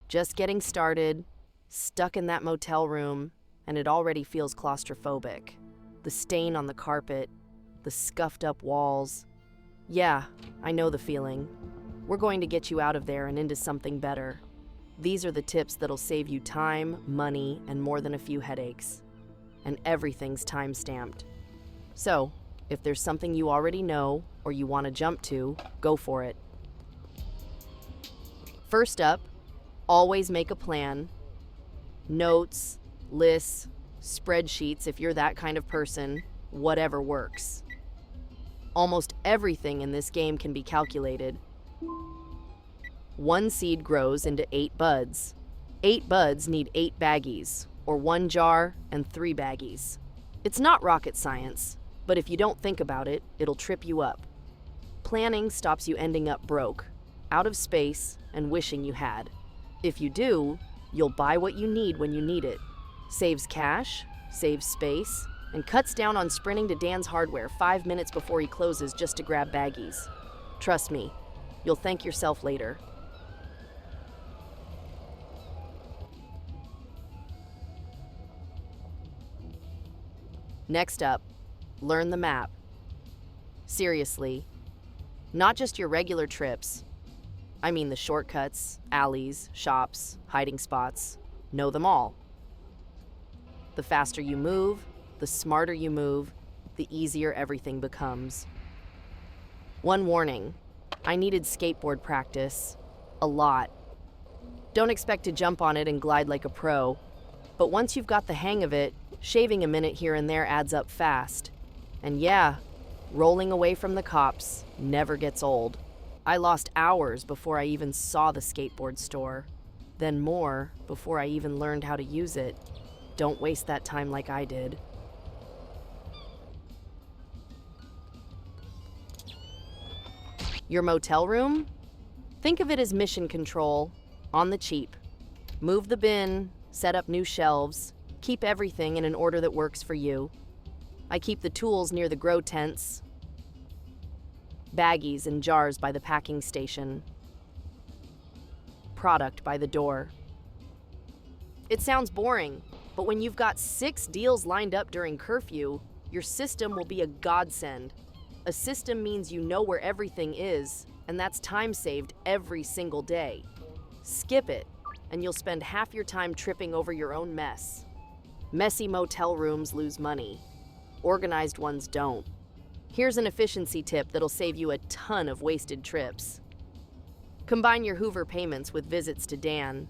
Just getting started, stuck in that motel room, and it already feels claustrophobic. The stain on the carpet, the scuffed up walls. Yeah, I know the feeling. We're going to get you out of there and into something better. These are the tips that'll save you time, money, and more than a few headaches. And everything's time-stamped. So, if there's something you already know or you want to jump to, go for it. First up, always make a plan. Notes, lists, spreadsheets if you're that kind of person, whatever works. Almost everything in this game can be calculated. 1 seed grows into 8 buds. 8 buds need 8 baggies, or 1 jar and 3 baggies. It's not rocket science, but if you don't think about it, it'll trip you up. Planning stops you ending up broke, out of space, and wishing you had. If you do, you'll buy what you need when you need it. Saves cash, saves space, and cuts down on sprinting to Dan's Hardware 5 minutes before he closes just to grab baggies. Trust me, you'll thank yourself later. Next up, learn the map. Seriously, not just your regular trips. I mean the shortcuts, alleys, shops, hiding spots. Know them all. The faster you move, the smarter you move, the easier everything becomes. One warning, I needed skateboard practice. A lot. Don't expect to jump on it and glide like a pro, but once you've got the hang of it, shaving a minute here and there adds up fast. And yeah, rolling away from the cops never gets old. I lost hours before I even saw the skateboard store, then more before I even learned how to use it. Don't waste that time like I did. Your motel room? Think of it as mission control, on the cheap. Move the bin, set up new shelves, keep everything in an order that works for you. I keep the tools near the grow tents, baggies and jars by the packing station, product by the door. It sounds boring, but when you've got 6 deals lined up during curfew, your system will be a godsend. A system means you know where everything is, and that's time saved every single day. Skip it, and you'll spend half your time tripping over your own mess. Messy motel rooms lose money. Organized ones don't. Here's an efficiency tip that'll save you a ton of wasted trips. Combine your Hoover payments with visits to Dan.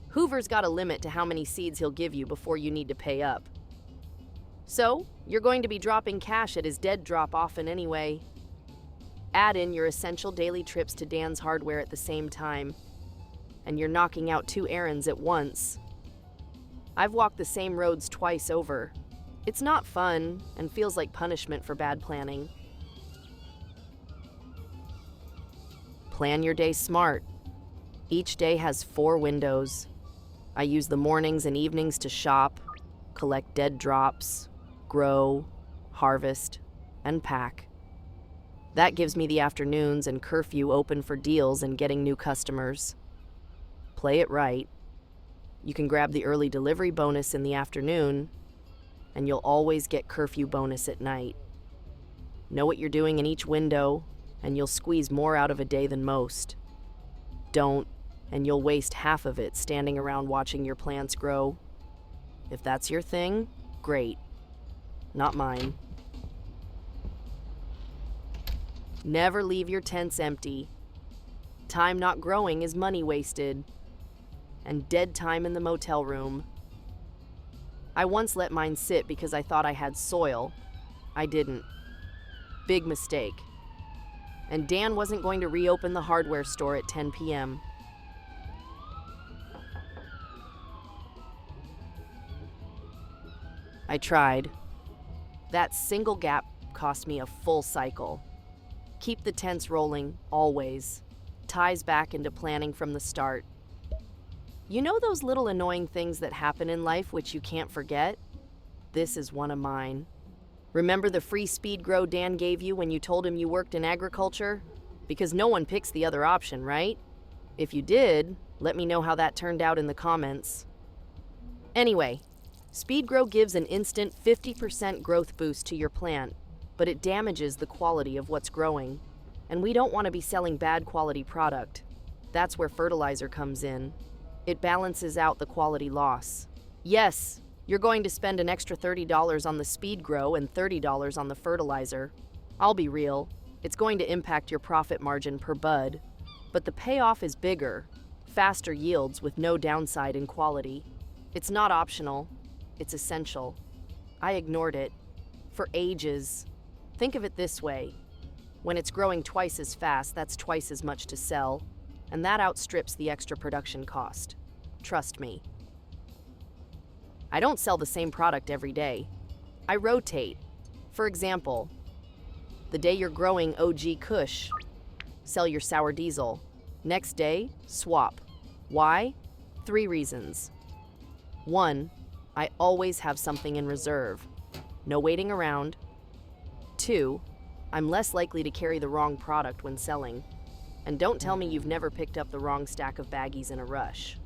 Hoover's got a limit to how many seeds he'll give you before you need to pay up. So, you're going to be dropping cash at his dead drop often anyway. Add in your essential daily trips to Dan's Hardware at the same time, and you're knocking out 2 errands at once. I've walked the same roads twice over. It's not fun and feels like punishment for bad planning. Plan your day smart. Each day has 4 windows. I use the mornings and evenings to shop, collect dead drops, grow, harvest, and pack. That gives me the afternoons and curfew open for deals and getting new customers. Play it right. You can grab the early delivery bonus in the afternoon, and you'll always get curfew bonus at night. Know what you're doing in each window, and you'll squeeze more out of a day than most. Don't, and you'll waste half of it standing around watching your plants grow. If that's your thing, great. Not mine. Never leave your tents empty. Time not growing is money wasted. And dead time in the motel room. I once let mine sit because I thought I had soil. I didn't. Big mistake. And Dan wasn't going to reopen the hardware store at 10 p.m. I tried. That single gap cost me a full cycle. Keep the tents rolling, always. Ties back into planning from the start. You know those little annoying things that happen in life which you can't forget? This is one of mine. Remember the free speed grow Dan gave you when you told him you worked in agriculture? Because no one picks the other option, right? If you did, Let me know how that turned out in the comments. Anyway, Speed Grow gives an instant 50% growth boost to your plant, but it damages the quality of what's growing. And we don't want to be selling bad quality product. That's where Fertilizer comes in. It balances out the quality loss. Yes, you're going to spend an extra $30 on the Speed Grow and $30 on the Fertilizer. I'll be real, it's going to impact your profit margin per bud, but the payoff is bigger, faster yields with no downside in quality. It's not optional, it's essential. I ignored it for ages. Think of it this way. When it's growing twice as fast, that's twice as much to sell, and that outstrips the extra production cost. Trust me. I don't sell the same product every day. I rotate. For example, the day you're growing OG Kush, sell your sour diesel. Next day, swap. Why? 3 reasons. 1, I always have something in reserve. No waiting around. 2, I'm less likely to carry the wrong product when selling. And don't tell me you've never picked up the wrong stack of baggies in a rush.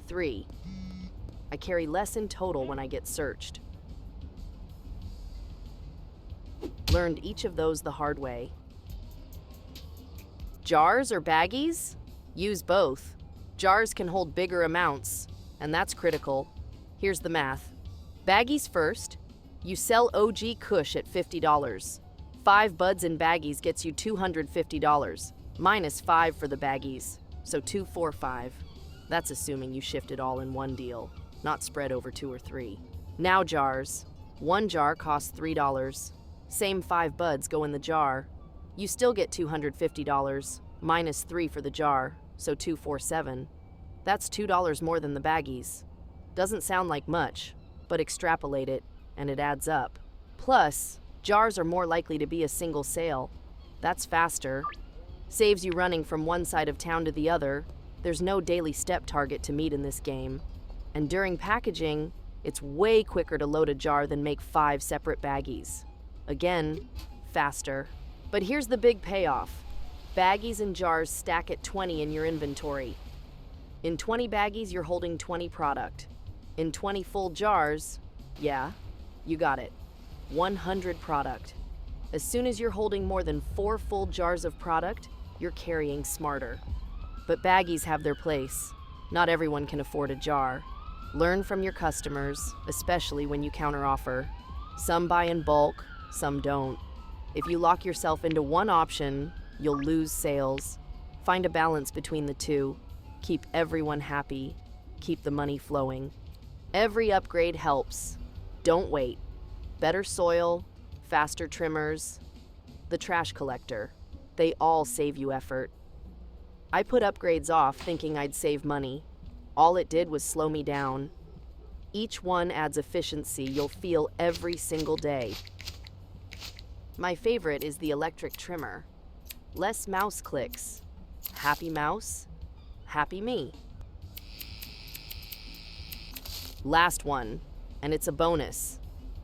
3, I carry less in total when I get searched. Learned each of those the hard way. Jars or baggies? Use both. Jars can hold bigger amounts, and that's critical. Here's the math. Baggies first. You sell OG Kush at $50. 5 buds in baggies gets you $250, minus 5 for the baggies, so $245. That's assuming you shift it all in one deal, not spread over 2 or 3. Now jars. 1 jar costs $3. Same 5 buds go in the jar. You still get $250, minus 3 for the jar, so $247. That's $2 more than the baggies. Doesn't sound like much, but extrapolate it, and it adds up. Plus, jars are more likely to be a single sale. That's faster. Saves you running from one side of town to the other. There's no daily step target to meet in this game. And during packaging, it's way quicker to load a jar than make 5 separate baggies. Again, faster. But here's the big payoff. Baggies and jars stack at 20 in your inventory. In 20 baggies, you're holding 20 product. In 20 full jars, yeah, you got it. 100 product. As soon as you're holding more than 4 full jars of product, you're carrying smarter. But baggies have their place. Not everyone can afford a jar. Learn from your customers, especially when you counteroffer. Some buy in bulk, some don't. If you lock yourself into one option, you'll lose sales. Find a balance between the two. Keep everyone happy. Keep the money flowing. Every upgrade helps. Don't wait. Better soil, faster trimmers, the trash collector. They all save you effort. I put upgrades off thinking I'd save money. All it did was slow me down. Each one adds efficiency you'll feel every single day. My favorite is the electric trimmer. Less mouse clicks. Happy mouse, happy me. Last one, and it's a bonus.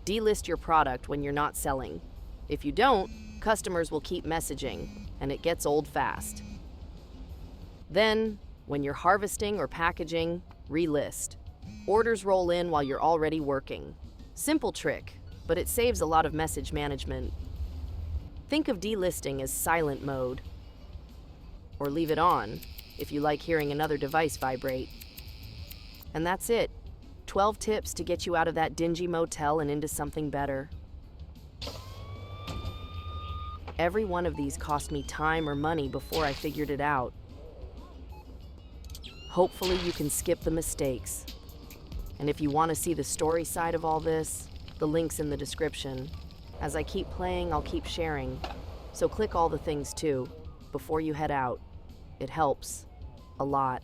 Delist your product when you're not selling. If you don't, customers will keep messaging, and it gets old fast. Then, when you're harvesting or packaging, relist. Orders roll in while you're already working. Simple trick, but it saves a lot of message management. Think of delisting as silent mode. Or leave it on, if you like hearing another device vibrate. And that's it. 12 tips to get you out of that dingy motel and into something better. Every one of these cost me time or money before I figured it out. Hopefully you can skip the mistakes. And if you want to see the story side of all this, the link's in the description. As I keep playing, I'll keep sharing. So click all the things too, before you head out. It helps. A lot.